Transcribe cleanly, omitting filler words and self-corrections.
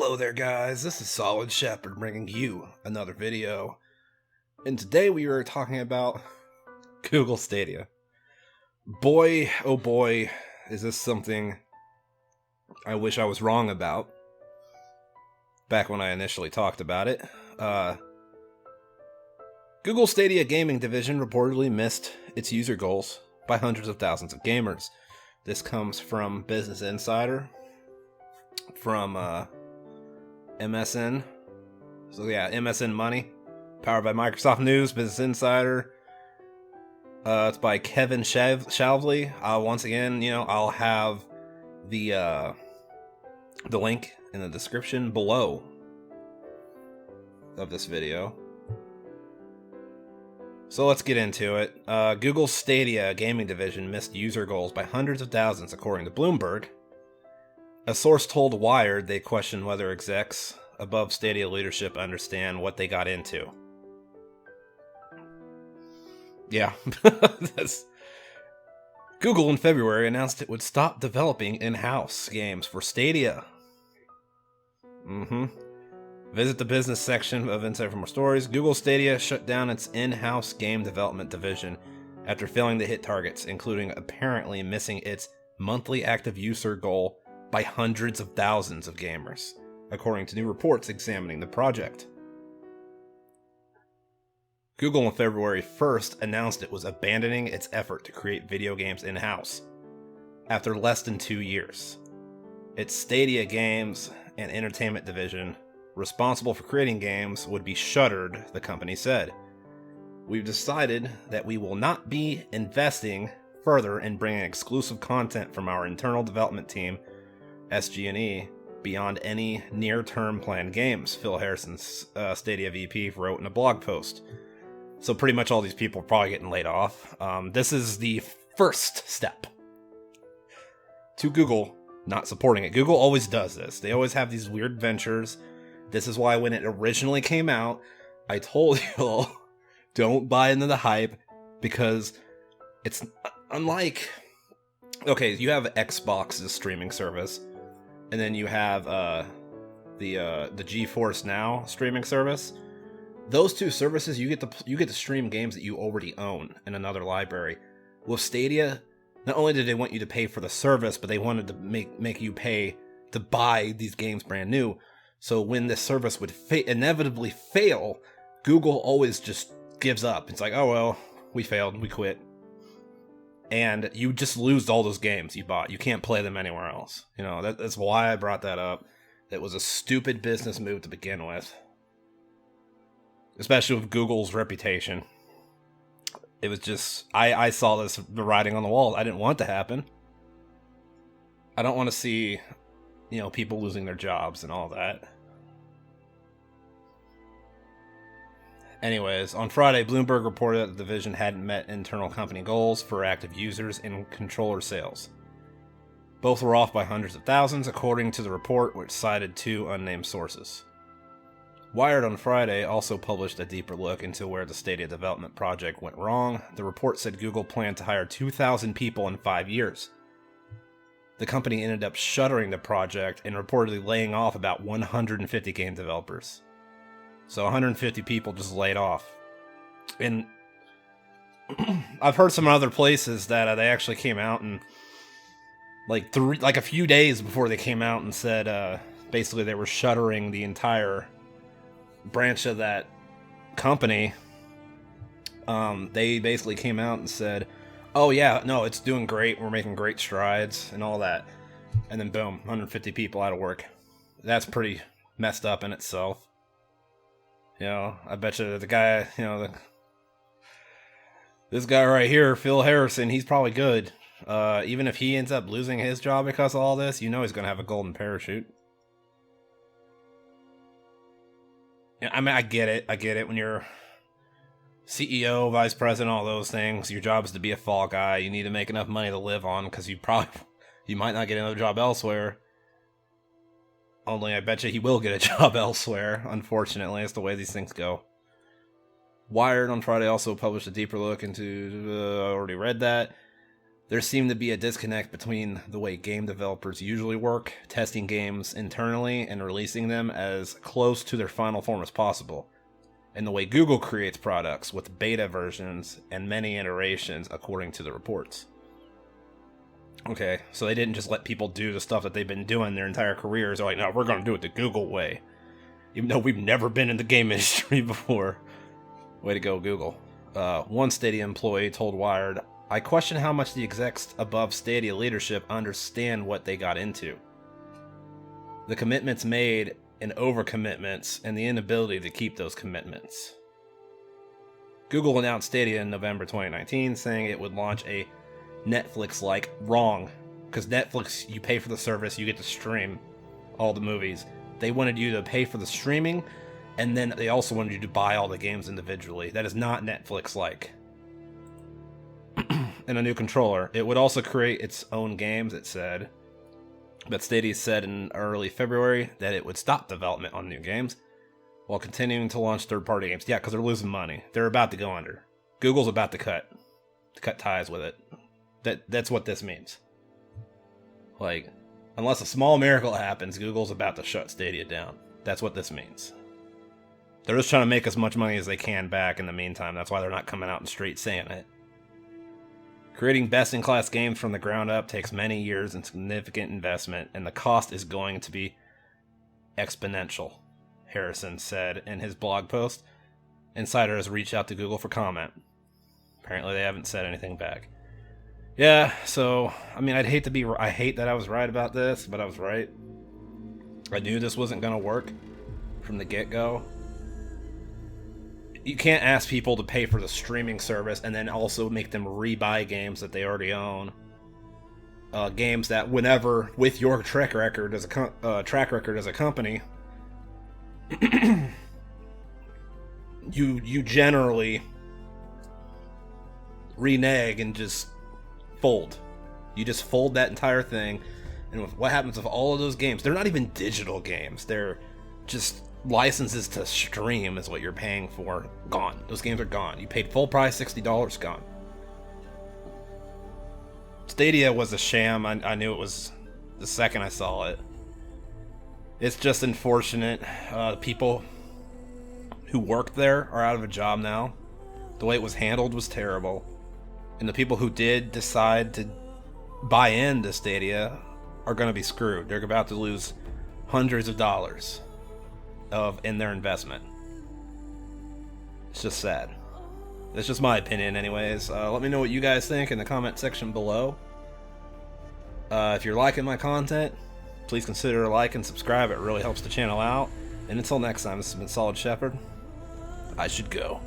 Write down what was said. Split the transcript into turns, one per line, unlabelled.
Hello there guys, this is Solid Shepard bringing you another video. And today we are talking about Google Stadia. Boy, oh boy, is this something I wish I was wrong about. Back when I initially talked about it. Google Stadia gaming division reportedly missed its user goals by hundreds of thousands of gamers. This comes from Business Insider, from MSN. So yeah, MSN Money, powered by Microsoft News, Business Insider. It's by Kevin Shalvey. Once again, I'll have the link in the description below of this video. So let's get into it. Google Stadia gaming division missed user goals by hundreds of thousands, according to Bloomberg. A source told Wired they questioned whether execs above Stadia leadership understand what they got into. Yeah. Google in February announced it would stop developing in-house games for Stadia. Visit the business section of Insight for more stories. Google Stadia shut down its in-house game development division after failing to hit targets, including apparently missing its monthly active user goal by hundreds of thousands of gamers, according to new reports examining the project. Google on February 1st announced it was abandoning its effort to create video games in-house after less than 2 years. Its Stadia Games and Entertainment division, responsible for creating games, would be shuttered, the company said. We've decided that we will not be investing further in bringing exclusive content from our internal development team, SG&E, beyond any near-term planned games, Phil Harrison's Stadia VP wrote in a blog post. So pretty much all these people are probably getting laid off. This is the first step to Google not supporting it. Google always does this. They always have these weird ventures. This is why when it originally came out, I told you all, don't buy into the hype, because it's unlike... Okay, you have Xbox's streaming service, and then you have the GeForce Now streaming service. Those two services, you get to stream games that you already own in another library. With Stadia, not only did they want you to pay for the service, but they wanted to make you pay to buy these games brand new. So when this service would inevitably fail, Google always just gives up. It's like, oh well, we failed, we quit. And you just lose all those games you bought. You can't play them anywhere else. That's why I brought that up. It was a stupid business move to begin with. Especially with Google's reputation. It was just, I saw this writing on the wall. I didn't want it to happen. I don't want to see, people losing their jobs and all that. Anyways, on Friday, Bloomberg reported that the division hadn't met internal company goals for active users and controller sales. Both were off by hundreds of thousands, according to the report, which cited two unnamed sources. Wired on Friday also published a deeper look into where the Stadia development project went wrong. The report said Google planned to hire 2,000 people in 5 years. The company ended up shuttering the project and reportedly laying off about 150 game developers. So 150 people just laid off. And I've heard some other places that they actually came out and like a few days before they came out and said basically they were shuttering the entire branch of that company. They basically came out and said, oh yeah, no, it's doing great, we're making great strides and all that. And then boom, 150 people out of work. That's pretty messed up in itself. I bet you the guy, this guy right here, Phil Harrison, he's probably good. Even if he ends up losing his job because of all this, he's going to have a golden parachute. I mean, I get it. When you're CEO, vice president, all those things, your job is to be a fall guy. You need to make enough money to live on, because you might not get another job elsewhere. Only I bet you he will get a job elsewhere, unfortunately. That's the way these things go. Wired on Friday also published a deeper look into, I already read that. There seemed to be a disconnect between the way game developers usually work, testing games internally and releasing them as close to their final form as possible, and the way Google creates products with beta versions and many iterations according to the reports. Okay, so they didn't just let people do the stuff that they've been doing their entire careers. They're like, no, we're going to do it the Google way. Even though we've never been in the game industry before. Way to go, Google. One Stadia employee told Wired, I question how much the execs above Stadia leadership understand what they got into. The commitments made and overcommitments and the inability to keep those commitments. Google announced Stadia in November 2019, saying it would launch a Netflix-like. Wrong. Because Netflix, you pay for the service, you get to stream all the movies. They wanted you to pay for the streaming, and then they also wanted you to buy all the games individually. That is not Netflix-like. And a new controller. It would also create its own games, it said. But Stadia said in early February that it would stop development on new games while continuing to launch third-party games. Yeah, because they're losing money. They're about to go under. Google's about to cut ties with it. That's what this means. Like, unless a small miracle happens, Google's about to shut Stadia down. That's what this means. They're just trying to make as much money as they can back in the meantime. That's why they're not coming out and straight saying it. Creating best-in-class games from the ground up takes many years and significant investment, and the cost is going to be exponential, Harrison said in his blog post. Insider has reached out to Google for comment. Apparently they haven't said anything back. Yeah, so, I mean, I hate that I was right about this, but I was right. I knew this wasn't going to work from the get-go. You can't ask people to pay for the streaming service and then also make them rebuy games that they already own. Games that, whenever, with your track record as a company, you generally renege and just fold. You just fold that entire thing. And what happens with all of those games? They're not even digital games. They're just licenses to stream is what you're paying for. Gone. Those games are gone. You paid full price, $60, gone. Stadia was a sham. I knew it was the second I saw it. It's just unfortunate. People who worked there are out of a job now. The way it was handled was terrible. And the people who did decide to buy into Stadia are going to be screwed. They're about to lose hundreds of dollars in their investment. It's just sad. That's just my opinion anyways. Let me know what you guys think in the comment section below. If you're liking my content, please consider a like and subscribe. It really helps the channel out. And until next time, this has been Solid Shepard. I should go.